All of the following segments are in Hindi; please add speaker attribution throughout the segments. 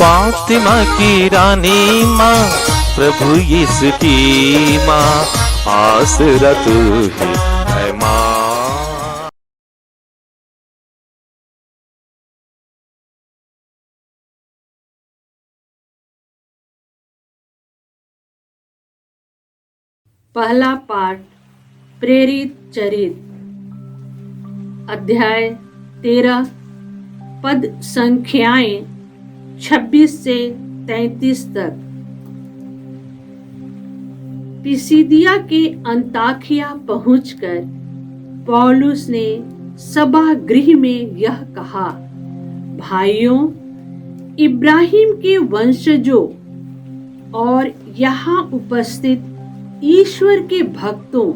Speaker 1: फातिमा की रानी माँ, प्रभु यीशु की माँ, आसरा तू ही है माँ।
Speaker 2: पहला पाठ प्रेरित चरित, अध्याय 13, पद संख्याएं 26 से 33 तक। पिसिदिया के अंताकिया पहुंचकर पौलुस ने सभागृह में यह कहा, भाइयों, इब्राहिम के वंशजों और यहाँ उपस्थित ईश्वर के भक्तों,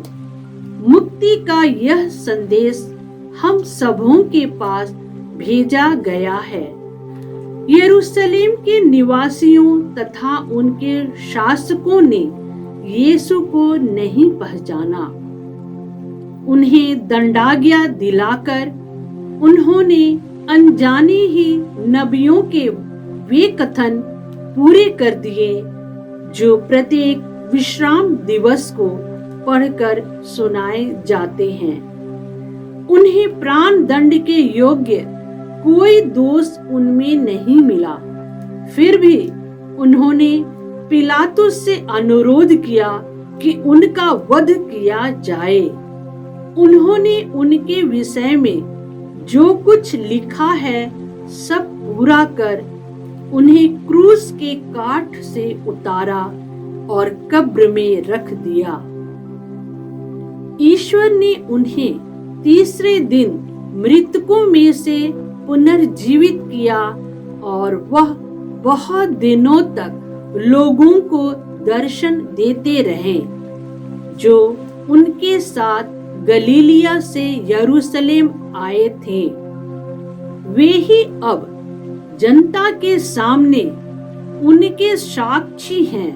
Speaker 2: मुक्ति का यह संदेश हम सबों के पास भेजा गया है। यरूशलेम के निवासियों तथा उनके शासकों ने यीशु को नहीं पहचाना। उन्हें दंडाज्ञा दिलाकर उन्होंने अनजाने ही नबियों के वे कथन पूरे कर दिए जो प्रत्येक विश्राम दिवस को पढ़कर सुनाए जाते हैं। उन्हें प्राण दंड के योग्य कोई दोष उनमें नहीं मिला। फिर भी उन्होंने पिलातुस से अनुरोध किया कि उनका वध किया जाए। उन्होंने उनके विषय में जो कुछ लिखा है सब पूरा कर उन्हें क्रूस के काठ से उतारा और कब्र में रख दिया। ईश्वर ने उन्हें तीसरे दिन मृतकों में से पुनर्जीवित किया और वह बहुत दिनों तक लोगों को दर्शन देते रहे जो उनके साथ गलीलिया से यरूशलेम आए थे। वे ही अब जनता के सामने उनके साक्षी हैं।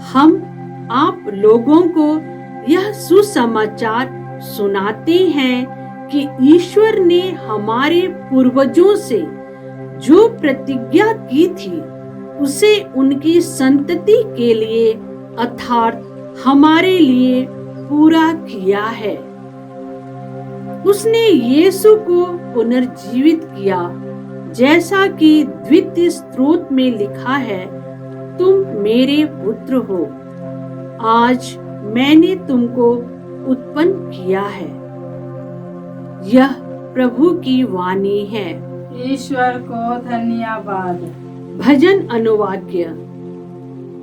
Speaker 2: हम आप लोगों को यह सुसमाचार सुनाते हैं कि ईश्वर ने हमारे पूर्वजों से जो प्रतिज्ञा की थी उसे उनकी संतति के लिए अर्थात हमारे लिए पूरा किया है। उसने यीशु को पुनर्जीवित किया, जैसा कि द्वितीय स्त्रोत में लिखा है, तुम मेरे पुत्र हो, आज मैंने तुमको उत्पन्न किया है। यह प्रभु की वाणी है।
Speaker 3: ईश्वर को धन्यवाद।
Speaker 2: भजन अनुवाक्य।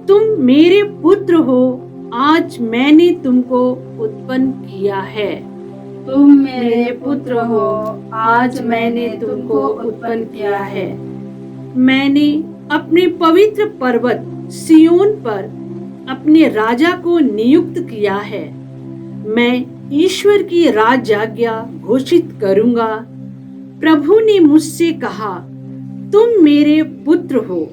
Speaker 2: तुम मेरे पुत्र हो, आज मैंने तुमको उत्पन्न किया है।
Speaker 3: तुम मेरे पुत्र हो, आज मैंने तुमको उत्पन्न किया है।
Speaker 2: मैंने अपने पवित्र पर्वत सियोन पर अपने राजा को नियुक्त किया है। मैं ईश्वर की राजआज्ञा घोषित करूंगा। प्रभु ने मुझसे कहा, तुम मेरे पुत्र हो,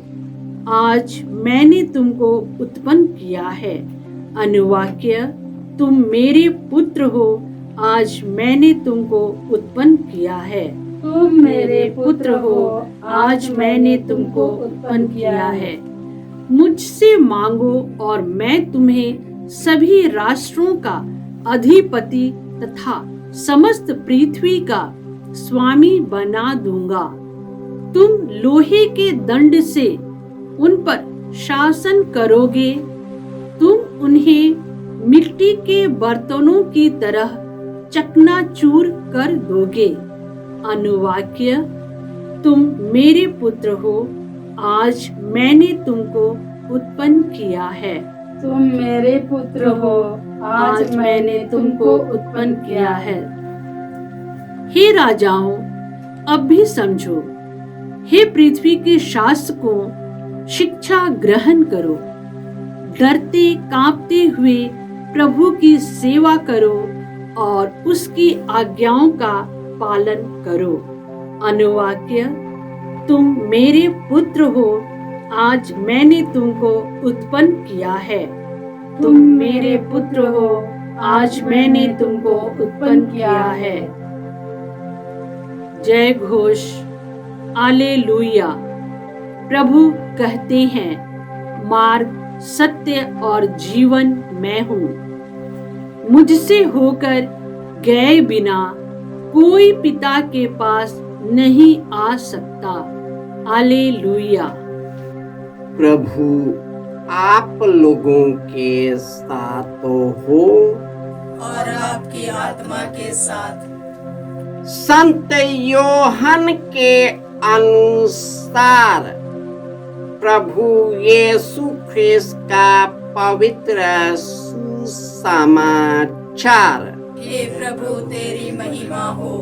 Speaker 2: आज मैंने तुमको उत्पन्न किया है। अनुवाक्य। तुम मेरे पुत्र हो, आज मैंने तुमको उत्पन्न किया है।
Speaker 3: तुम मेरे पुत्र हो,
Speaker 2: आज मैंने तुमको उत्पन्न किया है। मुझसे मांगो और मैं तुम्हें सभी राष्ट्रों का अधिपति तथा समस्त पृथ्वी का स्वामी बना दूंगा। तुम लोहे के दंड से उन पर शासन करोगे। तुम उन्हें मिट्टी के बर्तनों की तरह चकनाचूर कर दोगे। अनुवाक्य। तुम मेरे पुत्र हो, आज मैंने तुमको उत्पन्न किया है।
Speaker 3: तुम मेरे पुत्र हो, आज मैंने तुमको उत्पन्न किया है।
Speaker 2: हे राजाओं, अब भी समझो। हे पृथ्वी के शासकों, शिक्षा ग्रहण करो। डरते कांपते हुए प्रभु की सेवा करो और उसकी आज्ञाओं का पालन करो। अनुवाक्य। तुम मेरे पुत्र हो, आज मैंने तुमको उत्पन्न किया है। तुम मेरे पुत्र हो, आज मैंने तुमको उत्पन्न किया है। जय घोष। हालेलुया। प्रभु कहते हैं, मार्ग, सत्य और जीवन मैं हूँ। मुझसे होकर गए बिना कोई पिता के पास नहीं आ सकता। हालेलुया।
Speaker 4: प्रभु आप लोगों के साथ तो हो
Speaker 3: और आपकी आत्मा के साथ।
Speaker 4: संत योहन के अनुसार प्रभु यीशु ख्रिस्त का पवित्र सुसमाचार।
Speaker 3: हे प्रभु तेरी महिमा हो।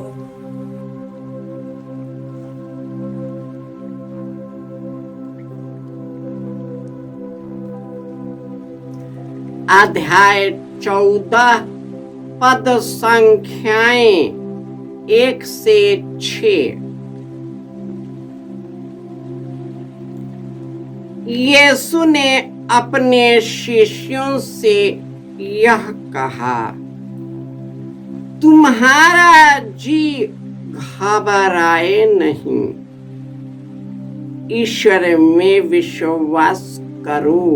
Speaker 4: अध्याय 14 पद संख्याएं 1 से 6। यीशु ने अपने शिष्यों से यह कहा, तुम्हारा जी घबराए नहीं, ईश्वर में विश्वास करो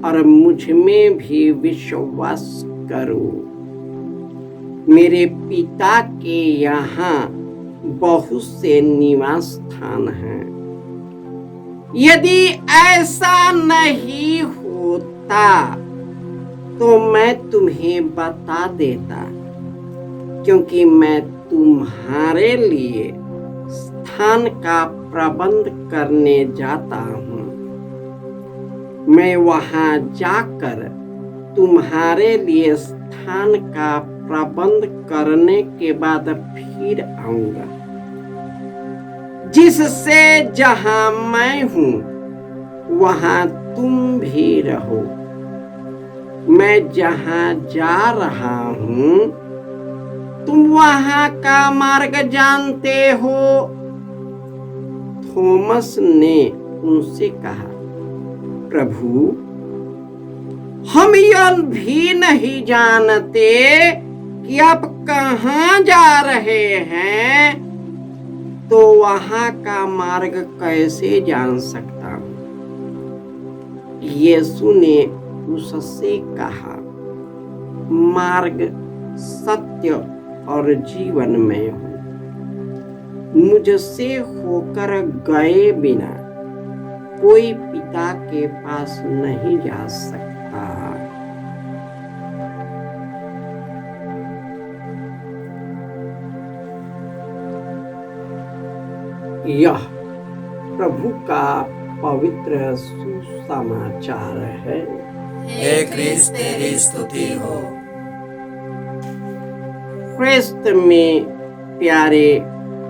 Speaker 4: और मुझ में भी विश्वास करो। मेरे पिता के यहाँ बहुत से निवास स्थान हैं। यदि ऐसा नहीं होता तो मैं तुम्हें बता देता, क्योंकि मैं तुम्हारे लिए स्थान का प्रबंध करने जाता हूँ। मैं वहां जाकर तुम्हारे लिए स्थान का प्रबंध करने के बाद फिर आऊंगा, जिससे जहां मैं हूं वहां तुम भी रहो। मैं जहां जा रहा हूं तुम वहां का मार्ग जानते हो। थॉमस ने उनसे कहा, प्रभु हम यह भी नहीं जानते कि आप कहाँ जा रहे हैं, तो वहां का मार्ग कैसे जान सकता हूँ? यीशु ने उससे कहा, मार्ग, सत्य और जीवन में हूँ। मुझसे होकर गए बिना कोई पिता के पास नहीं जा सकता। यह प्रभु का पवित्र सुसमाचार है।
Speaker 3: हे क्रिस्त तेरी स्तुति हो।
Speaker 4: ख्रिस्त में प्यारे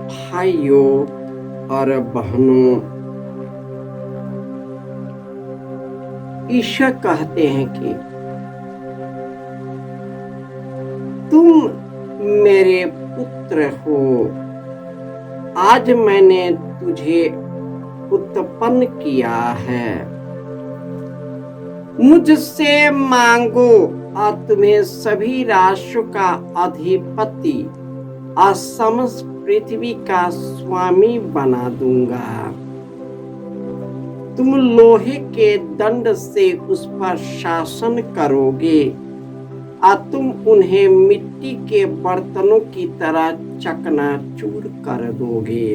Speaker 4: भाइयों और बहनों, ईश्वर कहते हैं कि तुम मेरे पुत्र हो, आज मैंने तुझे उत्पन्न किया है। मुझसे मांगो और तुम्हें सभी राष्ट्रों का अधिपति और समस्त पृथ्वी का स्वामी बना दूंगा। तुम लोहे के दंड से उस पर शासन करोगे और तुम उन्हें मिट्टी के बर्तनों की तरह चकनाचूर कर दोगे।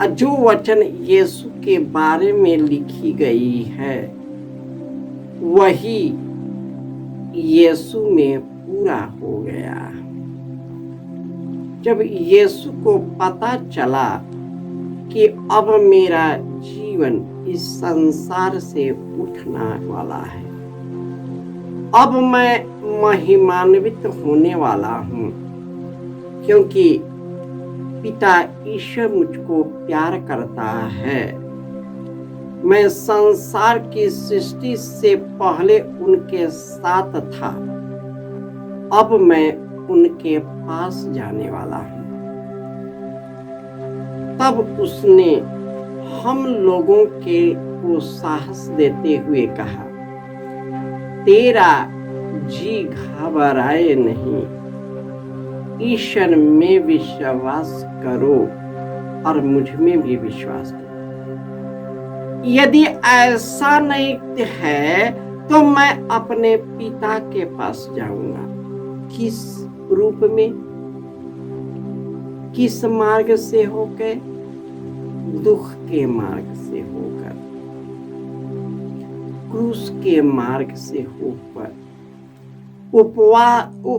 Speaker 4: जो वचन यीशु के बारे में लिखी गई है वही यीशु में पूरा हो गया। जब यीशु को पता चला कि अब मेरा जीवन इस संसार से उठने वाला है, अब मैं महिमान्वित होने वाला हूँ, क्योंकि पिता ईश्वर मुझको प्यार करता है। मैं संसार की सृष्टि से पहले उनके साथ था, अब मैं उनके पास जाने वाला हूँ। तब उसने हम लोगों को साहस देते हुए कहा, तेरा जी घबराए नहीं, ईश्वर में विश्वास करो और मुझ में भी विश्वास करो। यदि ऐसा नहीं है तो मैं अपने पिता के पास जाऊंगा। किस रूप में, किस मार्ग से होकर? दुख के मार्ग से होकर, क्रूस के मार्ग से होकर,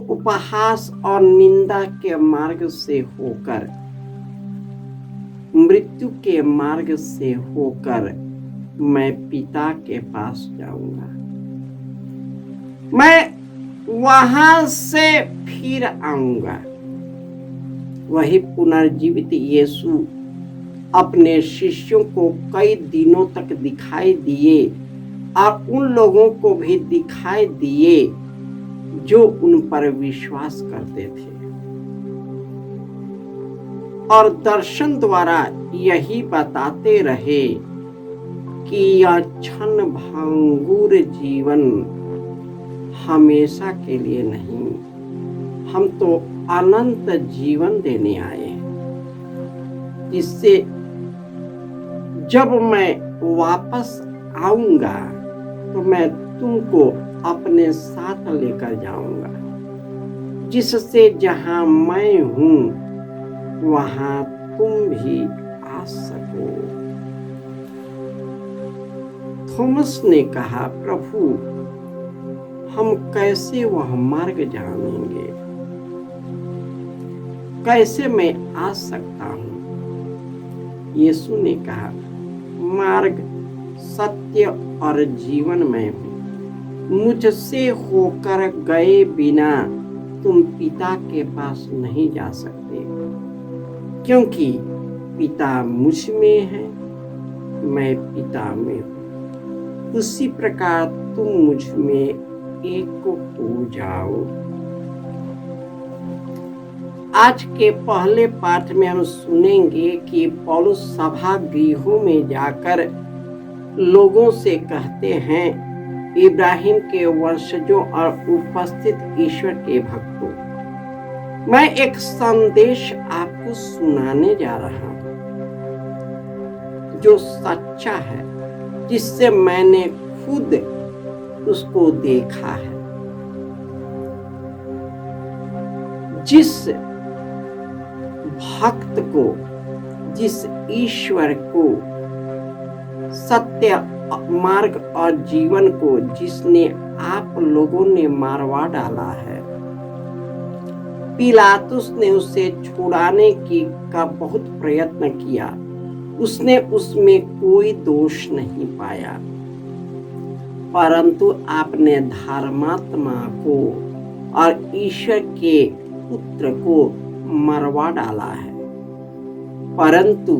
Speaker 4: उपहास और निंदा के मार्ग से होकर, मृत्यु के मार्ग से होकर मैं पिता के पास जाऊंगा। मैं वहां से फिर आऊंगा। वही पुनर्जीवित यीशु अपने शिष्यों को कई दिनों तक दिखाई दिए और उन लोगों को भी दिखाई दिए जो उन पर विश्वास करते थे, और दर्शन द्वारा यही बताते रहे कि यह क्षण भंगुर जीवन हमेशा के लिए नहीं, हम तो अनंत जीवन देने आए हैं, जिससे जब मैं वापस आऊंगा तो मैं तुमको अपने साथ लेकर जाऊंगा, जिससे जहां मैं हूं वहां तुम भी आ सको। थॉमस ने कहा, प्रभु हम कैसे वह मार्ग जानेंगे? कैसे मैं आ सकता हूं? यीशु ने कहा, मार्ग, सत्य और जीवन में हूं। मुझसे होकर गए बिना तुम पिता के पास नहीं जा सकते, क्योंकि पिता मुझ में है, मैं पिता में हूं। उसी प्रकार तुम मुझ में एक हो जाओ। आज के पहले पाठ में हम सुनेंगे कि पौलुस सभा गृहों में जाकर लोगों से कहते हैं, इब्राहिम के वंशजों और उपस्थित ईश्वर के भक्तों, मैं एक संदेश आपको सुनाने जा रहा हूं जो सच्चा है, जिससे मैंने खुद उसको देखा है। जिस भक्त को, जिस ईश्वर को, सत्य मार्ग और जीवन को जिसने आप लोगों ने मारवा डाला है, पिलातुस ने उसे छुड़ाने का बहुत प्रयत्न किया। उसने उसमें कोई दोष नहीं पाया, परंतु आपने धर्मात्मा को और ईश्वर के पुत्र को मरवा डाला है। परंतु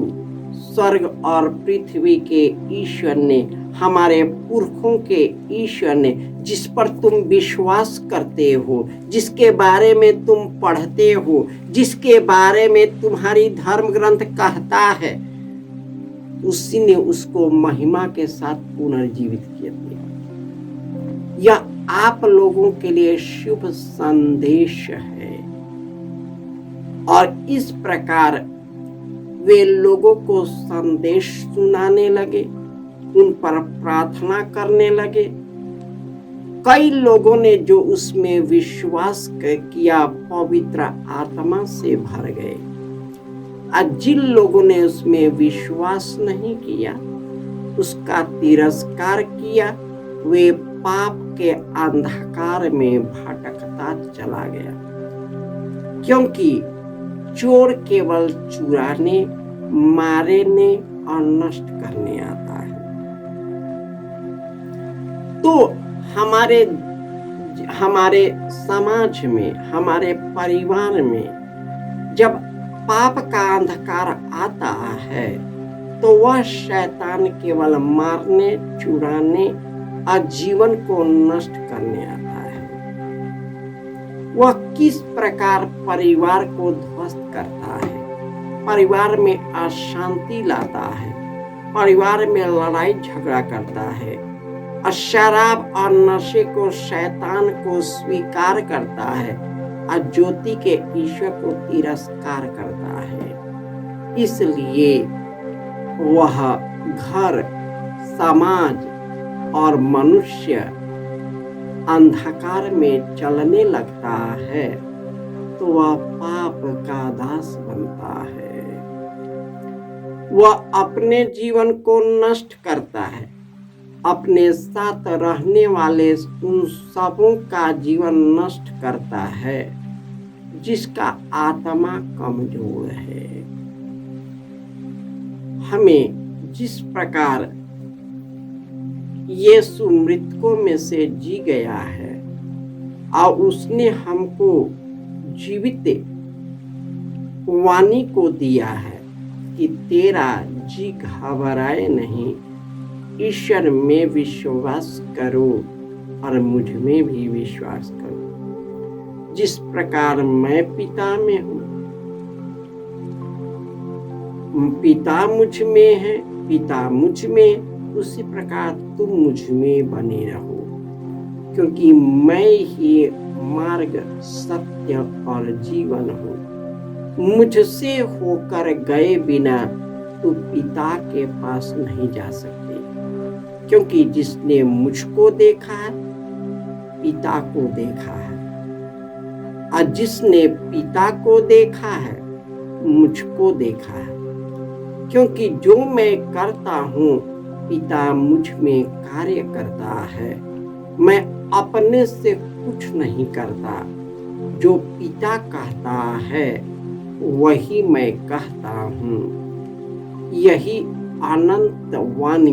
Speaker 4: स्वर्ग और पृथ्वी के ईश्वर ने, हमारे पुरखों के ईश्वर ने, जिस पर तुम विश्वास करते हो, जिसके बारे में तुम पढ़ते हो, जिसके बारे में तुम्हारी धर्म ग्रंथ कहता है, उसी ने उसको महिमा के साथ पुनर्जीवित किया। यह आप लोगों के लिए शुभ संदेश है। और इस प्रकार वे लोगों को संदेश सुनाने लगे, उन पर प्रार्थना करने लगे। कई लोगों ने जो उसमें विश्वास किया पवित्र आत्मा से भर गए, और जिन लोगों ने उसमें विश्वास नहीं किया, उसका तिरस्कार किया, वे पाप के अंधकार में भटकता चला गया। क्योंकि चोर केवल चुराने, मारने और नष्ट करने आता है। तो हमारे समाज में, हमारे परिवार में जब पाप का अंधकार आता है, तो वह शैतान केवल मारने, चुराने और जीवन को नष्ट करने आता है। वह किस प्रकार परिवार को ध्वस्त करता है, परिवार में अशांति लाता है, परिवार में लड़ाई झगड़ा करता है, और शराब और नशे को, शैतान को स्वीकार करता है, और ज्योति के ईश्वर को तिरस्कार करता है। इसलिए वह घर, समाज और मनुष्य अंधकार में चलने लगता है तो वह पाप का दास बनता है। वह अपने जीवन को नष्ट करता है, अपने साथ रहने वाले उन सबों का जीवन नष्ट करता है जिसका आत्मा कमजोर है। हमें जिस प्रकार यीशु मृतकों में से जी गया है और उसने हमको जीवित वाणी को दिया है कि तेरा जी घबराए नहीं, ईश्वर में विश्वास करो और मुझ में भी विश्वास करो। जिस प्रकार मैं पिता में हूँ, पिता मुझ में है, पिता मुझ में, उसी प्रकार तुम मुझ में बने रहो, क्योंकि मैं ही मार्ग, सत्य और जीवन हूँ। मुझसे होकर गए बिना तू पिता के पास नहीं जा सकते, क्योंकि जिसने मुझको देखा है पिता को देखा है, और जिसने पिता को देखा है मुझको देखा है। क्योंकि जो मैं करता हूँ पिता मुझ में कार्य करता है। मैं अपने से कुछ नहीं करता, जो पिता कहता है वही मैं कहता हूँ। यही अनंत वाणी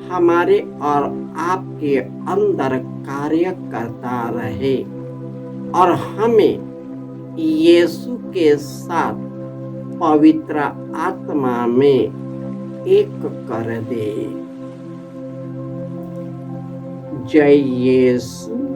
Speaker 4: हमारे और आपके अंदर कार्य करता रहे और हमें यीशु के साथ पवित्र आत्मा में एक कर दे। जय यीशु।